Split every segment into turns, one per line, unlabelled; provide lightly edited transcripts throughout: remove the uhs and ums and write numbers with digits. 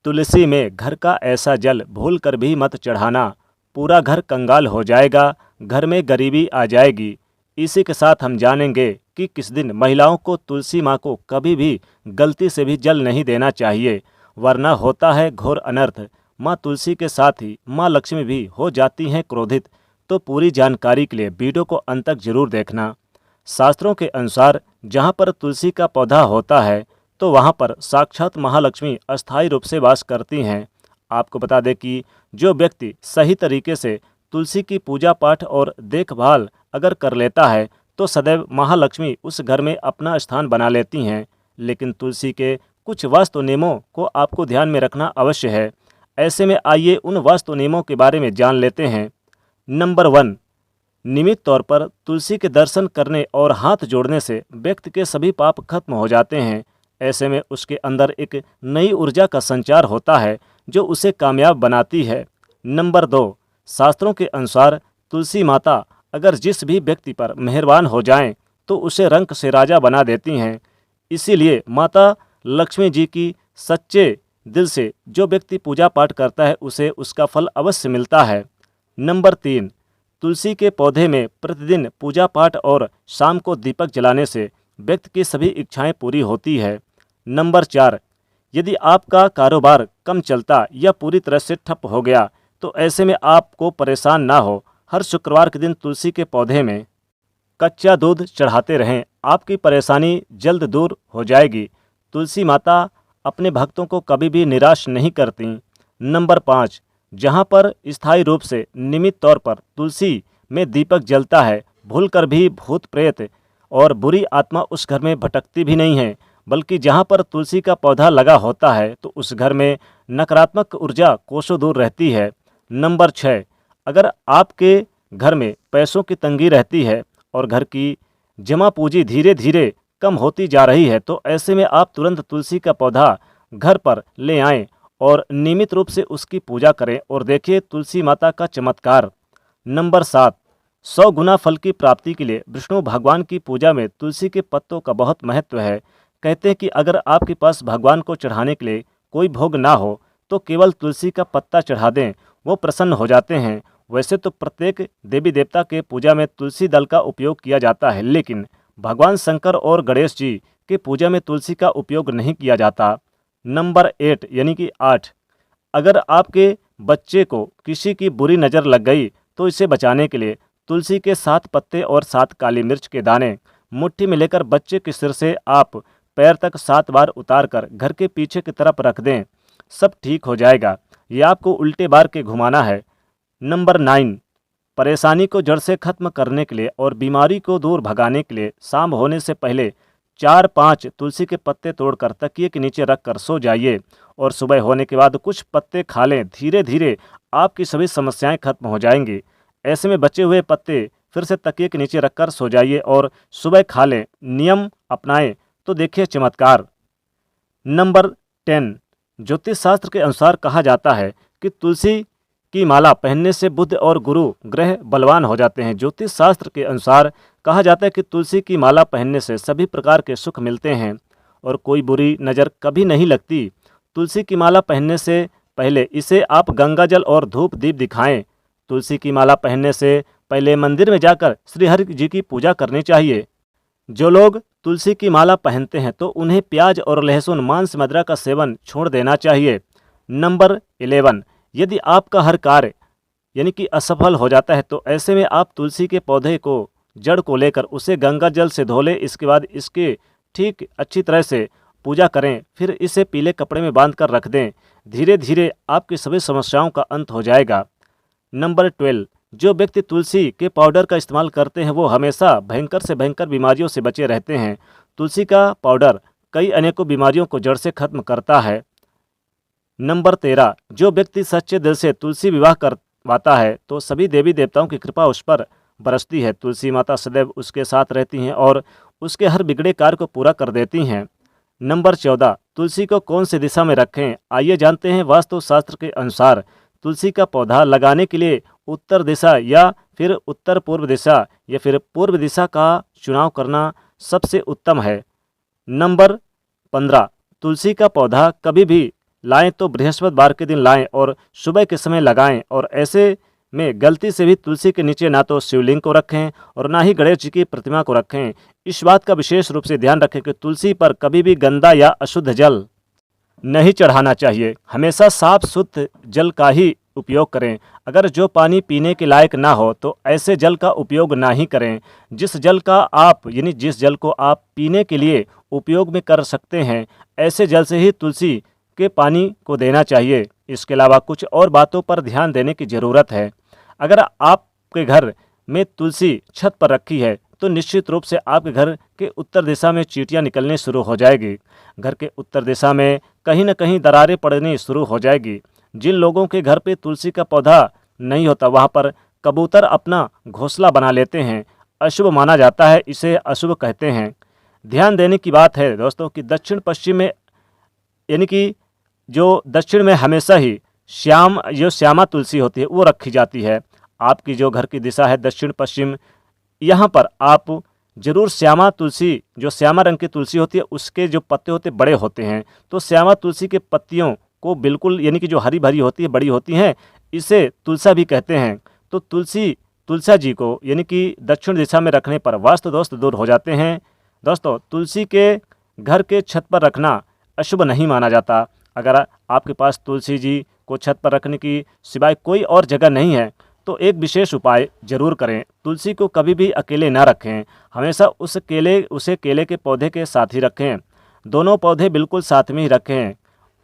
तुलसी में घर का ऐसा जल भूल कर भी मत चढ़ाना, पूरा घर कंगाल हो जाएगा, घर में गरीबी आ जाएगी। इसी के साथ हम जानेंगे कि किस दिन महिलाओं को तुलसी माँ को कभी भी गलती से भी जल नहीं देना चाहिए, वरना होता है घोर अनर्थ। माँ तुलसी के साथ ही माँ लक्ष्मी भी हो जाती हैं क्रोधित। तो पूरी जानकारी के लिए वीडियो को अंत तक जरूर देखना। शास्त्रों के अनुसार जहाँ पर तुलसी का पौधा होता है तो वहाँ पर साक्षात महालक्ष्मी अस्थायी रूप से वास करती हैं। आपको बता दें कि जो व्यक्ति सही तरीके से तुलसी की पूजा पाठ और देखभाल अगर कर लेता है तो सदैव महालक्ष्मी उस घर में अपना स्थान बना लेती हैं। लेकिन तुलसी के कुछ वास्तु नियमों को आपको ध्यान में रखना अवश्य है। ऐसे में आइए उन वास्तु नियमों के बारे में जान लेते हैं। नंबर 1, नियमित तौर पर तुलसी के दर्शन करने और हाथ जोड़ने से व्यक्ति के सभी पाप खत्म हो जाते हैं। ऐसे में उसके अंदर एक नई ऊर्जा का संचार होता है जो उसे कामयाब बनाती है। नंबर 2, शास्त्रों के अनुसार तुलसी माता अगर जिस भी व्यक्ति पर मेहरबान हो जाएं तो उसे रंक से राजा बना देती हैं। इसीलिए माता लक्ष्मी जी की सच्चे दिल से जो व्यक्ति पूजा पाठ करता है उसे उसका फल अवश्य मिलता है। नंबर 3, तुलसी के पौधे में प्रतिदिन पूजा पाठ और शाम को दीपक जलाने से व्यक्ति की सभी इच्छाएं पूरी होती है। नंबर 4, यदि आपका कारोबार कम चलता या पूरी तरह से ठप हो गया तो ऐसे में आपको परेशान ना हो, हर शुक्रवार के दिन तुलसी के पौधे में कच्चा दूध चढ़ाते रहें, आपकी परेशानी जल्द दूर हो जाएगी। तुलसी माता अपने भक्तों को कभी भी निराश नहीं करती। नंबर 5, जहाँ पर स्थायी रूप से नियमित तौर पर तुलसी में दीपक जलता है, भूलकर भी भूत प्रेत और बुरी आत्मा उस घर में भटकती भी नहीं है, बल्कि जहाँ पर तुलसी का पौधा लगा होता है तो उस घर में नकारात्मक ऊर्जा कोसों दूर रहती है। नंबर 6, अगर आपके घर में पैसों की तंगी रहती है और घर की जमा पूंजी धीरे धीरे कम होती जा रही है तो ऐसे में आप तुरंत तुलसी का पौधा घर पर ले आएं और नियमित रूप से उसकी पूजा करें और देखिए तुलसी माता का चमत्कार। नंबर 7, 100 गुना फल की प्राप्ति के लिए विष्णु भगवान की पूजा में तुलसी के पत्तों का बहुत महत्व है। कहते हैं कि अगर आपके पास भगवान को चढ़ाने के लिए कोई भोग ना हो तो केवल तुलसी का पत्ता चढ़ा दें, वो प्रसन्न हो जाते हैं। वैसे तो प्रत्येक देवी देवता के पूजा में तुलसी दल का उपयोग किया जाता है, लेकिन भगवान शंकर और गणेश जी के पूजा में तुलसी का उपयोग नहीं किया जाता। नंबर 8 यानी कि 8, अगर आपके बच्चे को किसी की बुरी नज़र लग गई तो इसे बचाने के लिए तुलसी के 7 पत्ते और 7 काली मिर्च के दाने मुट्ठी में लेकर बच्चे के सिर से आप पैर तक 7 बार उतार कर घर के पीछे की तरफ रख दें, सब ठीक हो जाएगा। यह आपको उल्टे बार के घुमाना है। नंबर 9, परेशानी को जड़ से खत्म करने के लिए और बीमारी को दूर भगाने के लिए शाम होने से पहले 4-5 तुलसी के पत्ते तोड़कर तकिए के नीचे रखकर सो जाइए और सुबह होने के बाद कुछ पत्ते खा लें। धीरे धीरे आपकी सभी समस्याएं खत्म हो जाएंगी। ऐसे में बचे हुए पत्ते फिर से तकिए के नीचे रखकर सो जाइए और सुबह खा लें। नियम अपनाएं तो देखिए चमत्कार। नंबर 10, ज्योतिष शास्त्र के अनुसार कहा जाता है कि तुलसी की माला पहनने से बुध और गुरु ग्रह बलवान हो जाते हैं। ज्योतिष शास्त्र के अनुसार कहा जाता है कि तुलसी की माला पहनने से सभी प्रकार के सुख मिलते हैं और कोई बुरी नज़र कभी नहीं लगती। तुलसी की माला पहनने से पहले इसे आप गंगा जल और धूप दीप दिखाएं। तुलसी की माला पहनने से पहले मंदिर में जाकर श्री हरि जी की पूजा करनी चाहिए। जो लोग तुलसी की माला पहनते हैं तो उन्हें प्याज और लहसुन मांस मदिरा का सेवन छोड़ देना चाहिए। नंबर 11, यदि आपका हर कार्य यानी कि असफल हो जाता है तो ऐसे में आप तुलसी के पौधे को जड़ को लेकर उसे गंगा जल से धो लें। इसके बाद इसके ठीक अच्छी तरह से पूजा करें, फिर इसे पीले कपड़े में बांध कर रख दें। धीरे धीरे आपकी सभी समस्याओं का अंत हो जाएगा। नंबर 12, जो व्यक्ति तुलसी के पाउडर का इस्तेमाल करते हैं वो हमेशा भयंकर से भयंकर बीमारियों से बचे रहते हैं। तुलसी का पाउडर कई अनेकों बीमारियों को जड़ से खत्म करता है। नंबर 13, जो व्यक्ति सच्चे दिल से तुलसी विवाह करवाता है तो सभी देवी देवताओं की कृपा उस पर बरसती है। तुलसी माता सदैव उसके साथ रहती हैं और उसके हर बिगड़े कार्य को पूरा कर देती हैं। नंबर 14, तुलसी को कौन सी दिशा में रखें, आइए जानते हैं। वास्तु शास्त्र के अनुसार तुलसी का पौधा लगाने के लिए उत्तर दिशा या फिर उत्तर पूर्व दिशा या फिर पूर्व दिशा का चुनाव करना सबसे उत्तम है। नंबर 15, तुलसी का पौधा कभी भी लाएं तो बृहस्पतिवार के दिन लाएं और सुबह के समय लगाएं। और ऐसे में गलती से भी तुलसी के नीचे ना तो शिवलिंग को रखें और ना ही गणेश जी की प्रतिमा को रखें। इस बात का विशेष रूप से ध्यान रखें कि तुलसी पर कभी भी गंदा या अशुद्ध जल नहीं चढ़ाना चाहिए। हमेशा साफ शुद्ध जल का ही उपयोग करें। अगर जो पानी पीने के लायक ना हो तो ऐसे जल का उपयोग ना ही करें। जिस जल को आप पीने के लिए उपयोग में कर सकते हैं, ऐसे जल से ही तुलसी के पानी को देना चाहिए। इसके अलावा कुछ और बातों पर ध्यान देने की ज़रूरत है। अगर आपके घर में तुलसी छत पर रखी है तो निश्चित रूप से आपके घर के उत्तर दिशा में चींटियां निकलनी शुरू हो जाएगी। घर के उत्तर दिशा में कहीं न कहीं दरारें पड़नी शुरू हो जाएगी। जिन लोगों के घर पे तुलसी का पौधा नहीं होता वहाँ पर कबूतर अपना घोंसला बना लेते हैं, अशुभ माना जाता है, इसे अशुभ कहते हैं। ध्यान देने की बात है दोस्तों कि दक्षिण पश्चिम में यानी कि जो दक्षिण में हमेशा ही श्यामा तुलसी होती है वो रखी जाती है। आपकी जो घर की दिशा है दक्षिण पश्चिम, यहाँ पर आप जरूर श्यामा तुलसी, जो श्यामा रंग की तुलसी होती है उसके जो पत्ते होते बड़े होते हैं, तो श्यामा तुलसी के पत्तियों को बिल्कुल यानी कि जो हरी भरी होती है, बड़ी होती हैं, इसे तुलसा भी कहते हैं। तो तुलसा जी को यानी कि दक्षिण दिशा में रखने पर वास्तु दोष दूर हो जाते हैं। दोस्तों, तुलसी के घर के छत पर रखना अशुभ नहीं माना जाता। अगर आपके पास तुलसी जी को छत पर रखने की सिवाय कोई और जगह नहीं है तो एक विशेष उपाय जरूर करें। तुलसी को कभी भी अकेले ना रखें, हमेशा उसे केले के पौधे के साथ ही रखें। दोनों पौधे बिल्कुल साथ में ही रखें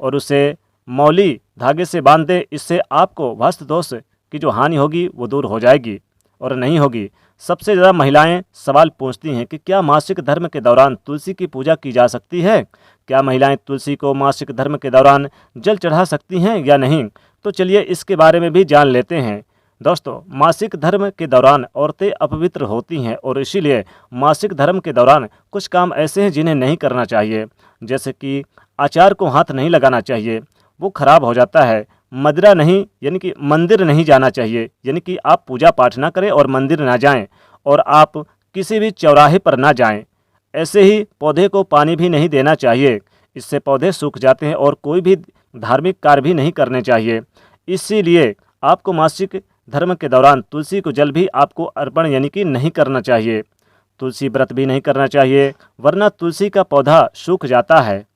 और उसे मौली धागे से बांध दें। इससे आपको वास्तु दोष की जो हानि होगी वो दूर हो जाएगी और नहीं होगी। सबसे ज़्यादा महिलाएं सवाल पूछती हैं कि क्या मासिक धर्म के दौरान तुलसी की पूजा की जा सकती है? क्या महिलाएं तुलसी को मासिक धर्म के दौरान जल चढ़ा सकती हैं या नहीं? तो चलिए इसके बारे में भी जान लेते हैं। दोस्तों, मासिक धर्म के दौरान औरतें अपवित्र होती हैं और इसीलिए मासिक धर्म के दौरान कुछ काम ऐसे हैं जिन्हें नहीं करना चाहिए। जैसे कि आचार को हाथ नहीं लगाना चाहिए, वो खराब हो जाता है। मदिरा नहीं यानी कि मंदिर नहीं जाना चाहिए, यानी कि आप पूजा पाठ ना करें और मंदिर ना जाएं और आप किसी भी चौराहे पर ना जाएं। ऐसे ही पौधे को पानी भी नहीं देना चाहिए, इससे पौधे सूख जाते हैं और कोई भी धार्मिक कार्य भी नहीं करने चाहिए। इसीलिए आपको मासिक धर्म के दौरान तुलसी को जल भी आपको अर्पण यानी कि नहीं करना चाहिए। तुलसी व्रत भी नहीं करना चाहिए, वरना तुलसी का पौधा सूख जाता है।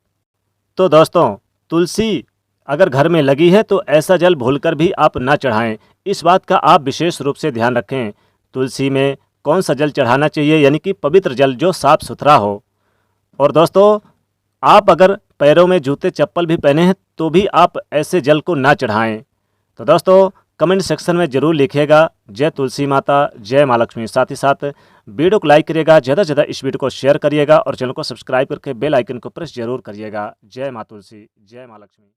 तो दोस्तों, तुलसी अगर घर में लगी है तो ऐसा जल भूलकर भी आप ना चढ़ाएं। इस बात का आप विशेष रूप से ध्यान रखें। तुलसी में कौन सा जल चढ़ाना चाहिए, यानी कि पवित्र जल जो साफ सुथरा हो। और दोस्तों, आप अगर पैरों में जूते चप्पल भी पहने हैं तो भी आप ऐसे जल को ना चढ़ाएं। तो दोस्तों, कमेंट सेक्शन में ज़रूर लिखिएगा जय तुलसी माता, जय माँ लक्ष्मी। साथ ही साथ वीडियो को लाइक करिएगा, ज़्यादा से ज़्यादा इस वीडियो को शेयर करिएगा और चैनल को सब्सक्राइब करके बेल आइकन को प्रेस जरूर करिएगा। जय माँ तुलसी, जय माँ लक्ष्मी।